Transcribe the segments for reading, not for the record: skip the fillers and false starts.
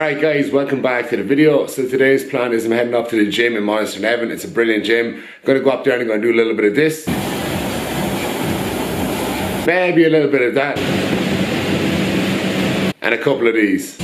Alright guys, welcome back to the video. So today's plan is I'm heading up to the gym in Morriston-Even. It's a brilliant gym. I'm going to go up there and I'm going to do a little bit of this. Maybe a little bit of that. And a couple of these.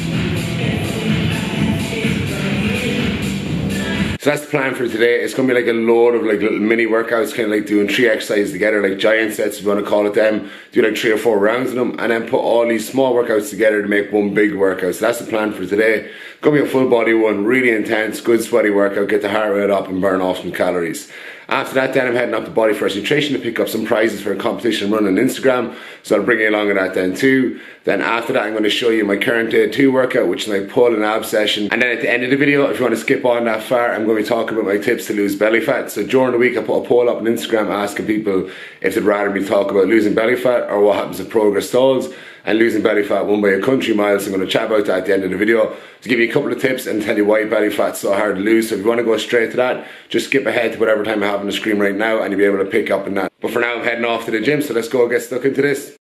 So that's the plan for today. It's going to be like a load of like little mini workouts, kind of like doing 3 exercises together, like giant sets if you want to call it them. Do like 3 or 4 rounds of them and then put all these small workouts together to make one big workout. So that's the plan for today. Going to be a full body one, really intense, good sweaty workout, get the heart rate up and burn off some calories. After that then I'm heading up to Body First Nutrition to pick up some prizes for a competition run on Instagram. So I'll bring you along with that then too. Then after that I'm going to show you my current day 2 workout, which is my pull and ab session. And then at the end of the video, if you want to skip on that far, I'm going to be talking about my tips to lose belly fat. So during the week I put a poll up on Instagram asking people if they'd rather me talk about losing belly fat or what happens if progress stalls. And losing belly fat won by a country mile, so I'm going to chat about that at the end of the video to give you a couple of tips and tell you why belly fat's so hard to lose. So if you want to go straight to that, just skip ahead to whatever time I have on the screen right now and you'll be able to pick up on that. But for now I'm heading off to the gym, so let's go get stuck into this.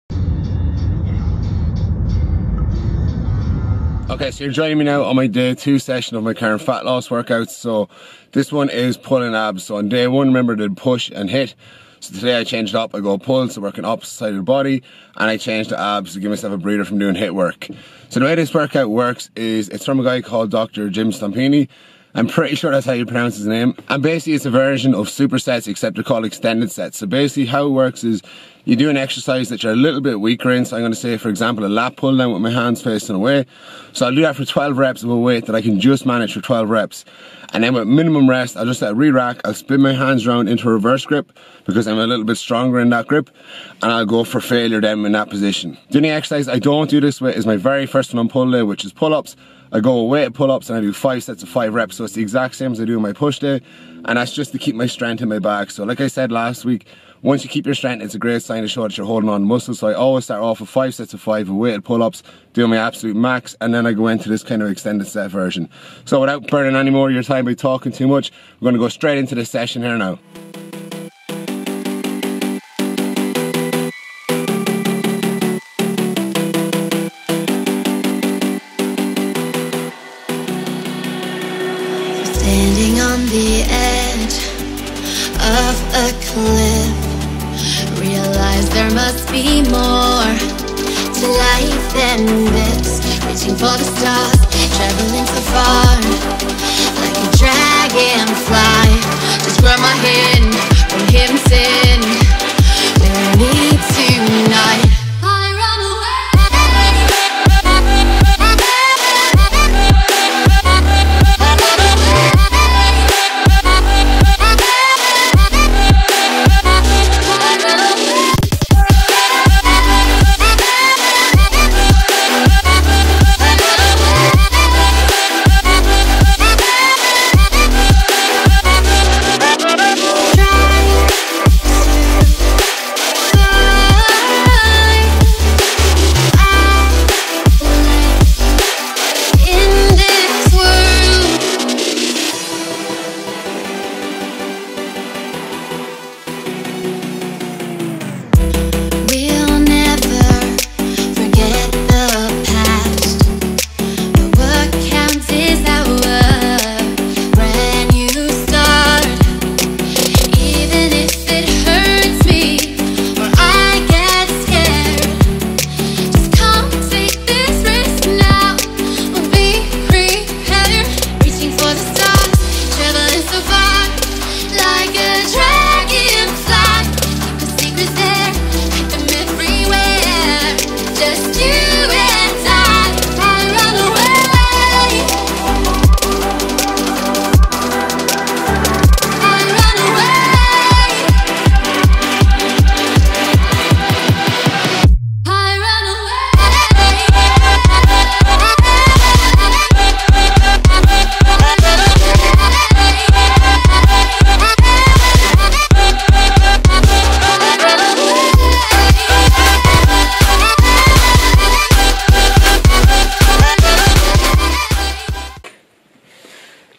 Okay, so you're joining me now on my day 2 session of my current fat loss workouts. So this one is pulling abs. So on day 1, remember, I did push and hit. So today I changed it up, I go pull, so working opposite side of the body, and I changed the abs to give myself a breather from doing hit work. So the way this workout works is, it's from a guy called Dr. Jim Stompini. I'm pretty sure that's how you pronounce his name. And basically it's a version of supersets, except they're called extended sets. So basically how it works is, you do an exercise that you're a little bit weaker in. So I'm going to say, for example, a lat pull down with my hands facing away. So I'll do that for 12 reps of a weight that I can just manage for 12 reps. And then with minimum rest, I'll just let it re-rack. I'll spin my hands around into a reverse grip because I'm a little bit stronger in that grip. And I'll go for failure then in that position. The only exercise I don't do this with is my very first one on pull day, which is pull-ups. I go away at pull-ups and I do 5 sets of 5 reps. So it's the exact same as I do on my push day. And that's just to keep my strength in my back. So like I said last week, once you keep your strength, it's a great sign to show that you're holding on muscles. So I always start off with 5 sets of 5 weighted pull-ups, doing my absolute max, and then I go into this kind of extended set version. So without burning any more of your time by talking too much, we're going to go straight into this session here now. Standing on the edge of a cliff, realize there must be more to life than this. Reaching for the stars, traveling so far, like a dragonfly. Just grab my hand from heaven's sin. We're in need tonight.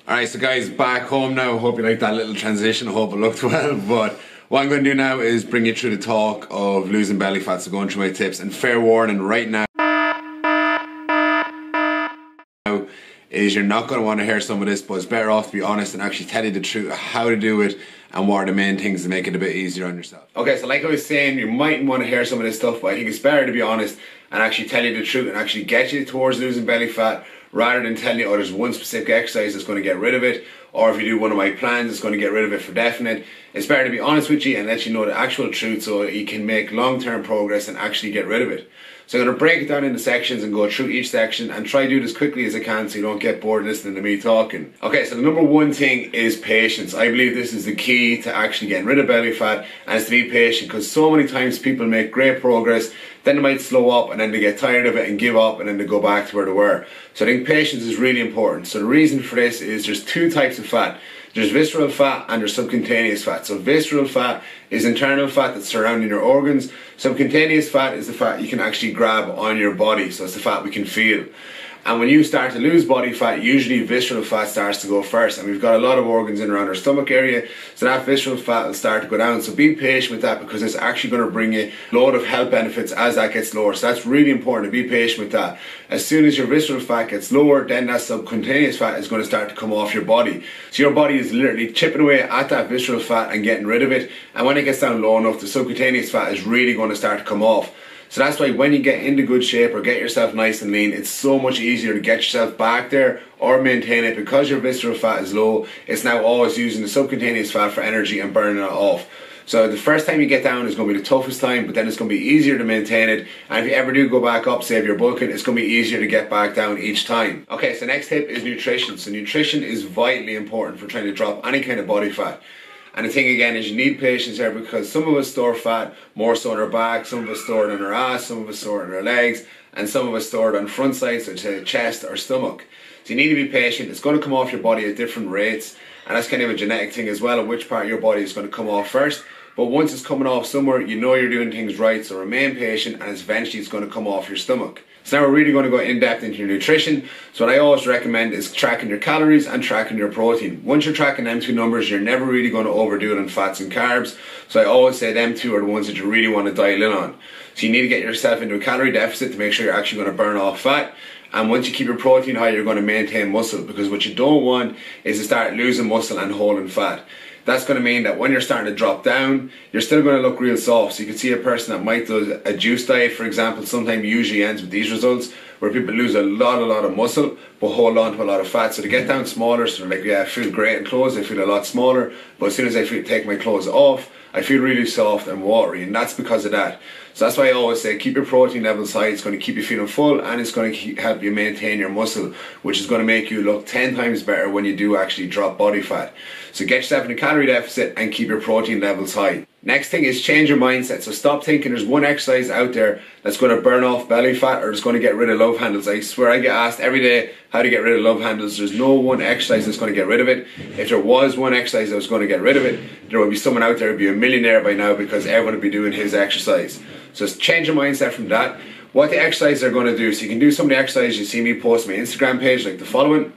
Alright, so guys, back home now. Hope you like that little transition. I hope it looked well. But what I'm going to do now is bring you through the talk of losing belly fat. So going through my tips. And fair warning, right now is you're not going to want to hear some of this, but it's better off to be honest and actually tell you the truth of how to do it and what are the main things to make it a bit easier on yourself. Okay, so like I was saying, you mightn't want to hear some of this stuff, but I think it's better to be honest and actually tell you the truth and actually get you towards losing belly fat, rather than telling you, oh, there's one specific exercise that's going to get rid of it, or if you do one of my plans, it's going to get rid of it for definite. It's better to be honest with you and let you know the actual truth so you can make long-term progress and actually get rid of it. So I'm going to break it down into sections and go through each section and try to do it as quickly as I can so you don't get bored listening to me talking. Okay, so the number one thing is patience. I believe this is the key to actually getting rid of belly fat, and it's to be patient, because so many times people make great progress, then they might slow up and then they get tired of it and give up and then they go back to where they were. So I think patience is really important. So the reason for this is there's two types of fat. There's visceral fat and there's subcutaneous fat. So visceral fat is internal fat that's surrounding your organs. Subcutaneous fat is the fat you can actually grab on your body. So it's the fat we can feel. And when you start to lose body fat, usually visceral fat starts to go first. And we've got a lot of organs in around our stomach area, so that visceral fat will start to go down. So be patient with that, because it's actually going to bring you a load of health benefits as that gets lower. So that's really important to be patient with that. As soon as your visceral fat gets lower, then that subcutaneous fat is going to start to come off your body. So your body is literally chipping away at that visceral fat and getting rid of it. And when it gets down low enough, the subcutaneous fat is really going to start to come off. So that's why when you get into good shape or get yourself nice and lean, it's so much easier to get yourself back there or maintain it, because your visceral fat is low. It's now always using the subcutaneous fat for energy and burning it off. So the first time you get down is going to be the toughest time, but then it's going to be easier to maintain it. And if you ever do go back up, say if you're bulking, it's going to be easier to get back down each time. Okay, so next tip is nutrition. So nutrition is vitally important for trying to drop any kind of body fat. And the thing again is you need patience here, because some of us store fat more so on our back, some of us store it on our ass, some of us store it on our legs, and some of us store it on front sides, such as chest or stomach. So you need to be patient. It's going to come off your body at different rates, and that's kind of a genetic thing as well, of which part of your body is going to come off first. But once it's coming off somewhere, you know you're doing things right, so remain patient, and eventually it's going to come off your stomach. So now we're really going to go in depth into your nutrition. So what I always recommend is tracking your calories and tracking your protein. Once you're tracking them two numbers, you're never really going to overdo it on fats and carbs. So I always say them two are the ones that you really want to dial in on. So you need to get yourself into a calorie deficit to make sure you're actually going to burn off fat. And once you keep your protein high, you're going to maintain muscle, because what you don't want is to start losing muscle and holding fat. That's going to mean that when you're starting to drop down, you're still going to look real soft. So you can see a person that might do a juice diet, for example, sometimes usually ends with these results, where people lose a lot of muscle, but hold on to a lot of fat. So they get down smaller, so they're like, yeah, I feel great in clothes, I feel a lot smaller, but as soon as I take my clothes off, I feel really soft and watery, and that's because of that. So that's why I always say keep your protein levels high. It's going to keep you feeling full, and it's going to help you maintain your muscle, which is going to make you look 10 times better when you do actually drop body fat. So get yourself in a calorie deficit and keep your protein levels high. Next thing is change your mindset. So stop thinking there's one exercise out there that's going to burn off belly fat or it's going to get rid of love handles. I swear I get asked every day how to get rid of love handles. There's no one exercise that's going to get rid of it. If there was one exercise that was going to get rid of it, there would be someone out there who would be a millionaire by now, because everyone would be doing his exercise. So change your mindset from that. What the exercises are going to do. So you can do some of the exercises you see me post on my Instagram page, like the following.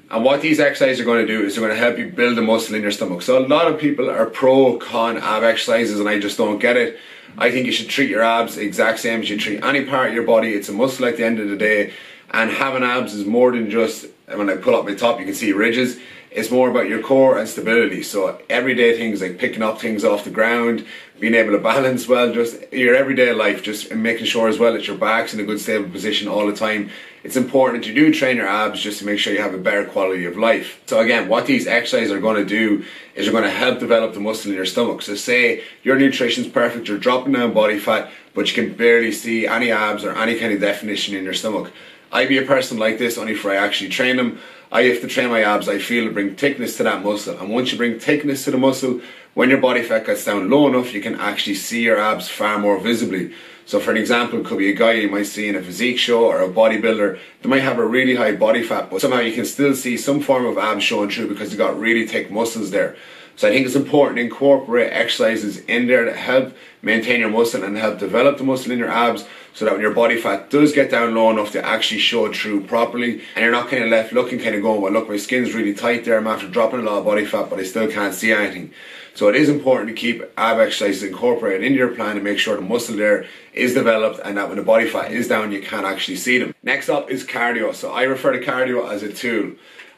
And what these exercises are going to do is they're going to help you build the muscle in your stomach. So a lot of people are pro-con ab exercises, and I just don't get it. I think you should treat your abs the exact same as you treat any part of your body. It's a muscle at the end of the day, and having abs is more than just, when I pull up my top you can see ridges. It's more about your core and stability. So everyday things like picking up things off the ground, being able to balance well, just your everyday life, just making sure as well that your back's in a good stable position all the time. It's important that you do train your abs just to make sure you have a better quality of life. So again, what these exercises are going to do is they're going to help develop the muscle in your stomach. So say your nutrition's perfect, you're dropping down body fat, but you can barely see any abs or any kind of definition in your stomach. I'd be a person like this only if I actually train them. I have to train my abs, I feel, to bring thickness to that muscle. And once you bring thickness to the muscle, when your body fat gets down low enough, you can actually see your abs far more visibly. So for an example, it could be a guy you might see in a physique show or a bodybuilder. They might have a really high body fat, but somehow you can still see some form of abs showing through because they've got really thick muscles there. So I think it's important to incorporate exercises in there that help maintain your muscle and help develop the muscle in your abs, so that when your body fat does get down low enough to actually show through properly, and you're not kind of left looking kind of going, well look, my skin's really tight there, I'm after dropping a lot of body fat but I still can't see anything. So it is important to keep ab exercises incorporated into your plan to make sure the muscle there is developed and that when the body fat is down you can actually see them. Next up is cardio. So I refer to cardio as a tool.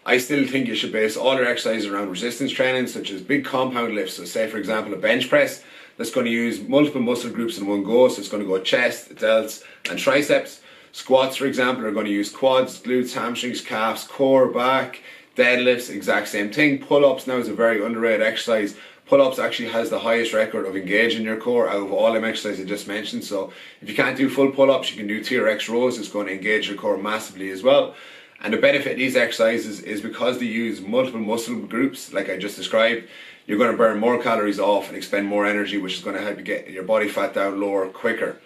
I still think you should base all your exercises around resistance training, such as big compound lifts. So say for example a bench press that's going to use multiple muscle groups in one go. So it's going to go chest, delts and triceps. Squats, for example, are going to use quads, glutes, hamstrings, calves, core, back. Deadlifts, exact same thing. Pull-ups now is a very underrated exercise. Pull-ups actually has the highest record of engaging your core out of all them exercises I just mentioned. So if you can't do full pull-ups, you can do TRX rows. It's going to engage your core massively as well. And the benefit of these exercises is because they use multiple muscle groups, like I just described, you're going to burn more calories off and expend more energy, which is going to help you get your body fat down lower quicker.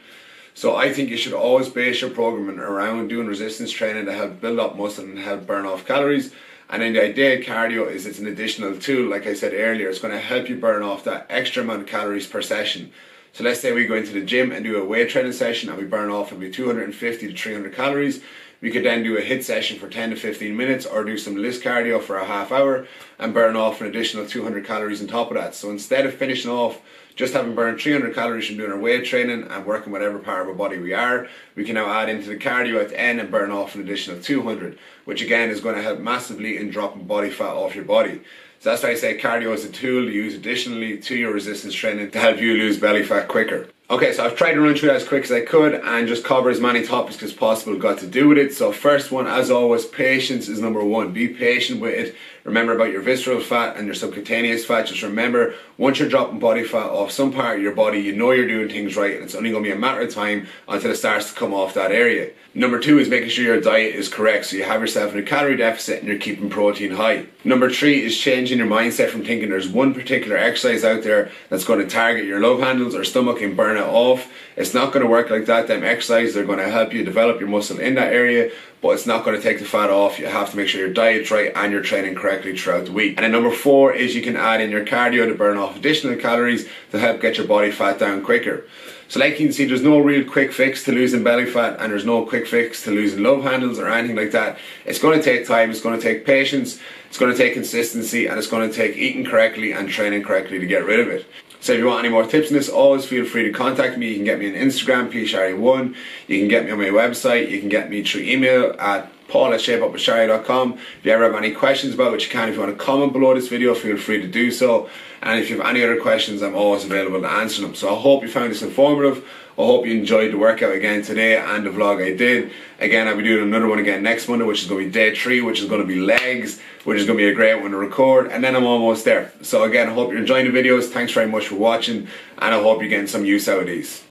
So I think you should always base your programming around doing resistance training to help build up muscle and help burn off calories. And then the idea of cardio is it's an additional tool. Like I said earlier, it's going to help you burn off that extra amount of calories per session. So let's say we go into the gym and do a weight training session and we burn off maybe 250 to 300 calories. We could then do a HIIT session for 10 to 15 minutes or do some LISS cardio for a half hour and burn off an additional 200 calories on top of that. So instead of finishing off just having burned 300 calories from doing our weight training and working whatever part of our body we are, we can now add into the cardio at the end and burn off an additional 200, which again is going to help massively in dropping body fat off your body. So that's why I say cardio is a tool to use additionally to your resistance training to help you lose belly fat quicker. Okay, so I've tried to run through that as quick as I could and just cover as many topics as possible got to do with it. So first one, as always, patience is number one. Be patient with it. Remember about your visceral fat and your subcutaneous fat. Just remember, once you're dropping body fat off some part of your body, you know you're doing things right, and it's only going to be a matter of time until it starts to come off that area. Number two is making sure your diet is correct, so you have yourself in a calorie deficit and you're keeping protein high. Number three is changing your mindset from thinking there's one particular exercise out there that's going to target your love handles or stomach and burn it off. It's not going to work like that. Them exercises are going to help you develop your muscle in that area, but it's not going to take the fat off. You have to make sure your diet's right and you're training correctly throughout the week. And then number four is you can add in your cardio to burn off additional calories to help get your body fat down quicker. So like you can see, there's no real quick fix to losing belly fat and there's no quick fix to losing love handles or anything like that. It's going to take time, it's going to take patience, it's going to take consistency, and it's going to take eating correctly and training correctly to get rid of it. So if you want any more tips on this, always feel free to contact me. You can get me on Instagram, pshari1. You can get me on my website. You can get me through email at paul@shapeupwithshari.com. If you ever have any questions about what you can, if you want to comment below this video, feel free to do so. And if you have any other questions, I'm always available to answer them. So I hope you found this informative. I hope you enjoyed the workout again today and the vlog I did. Again, I'll be doing another one again next Monday, which is going to be day 3, which is going to be legs, which is going to be a great one to record. And then I'm almost there. So again, I hope you're enjoying the videos. Thanks very much for watching. And I hope you're getting some use out of these.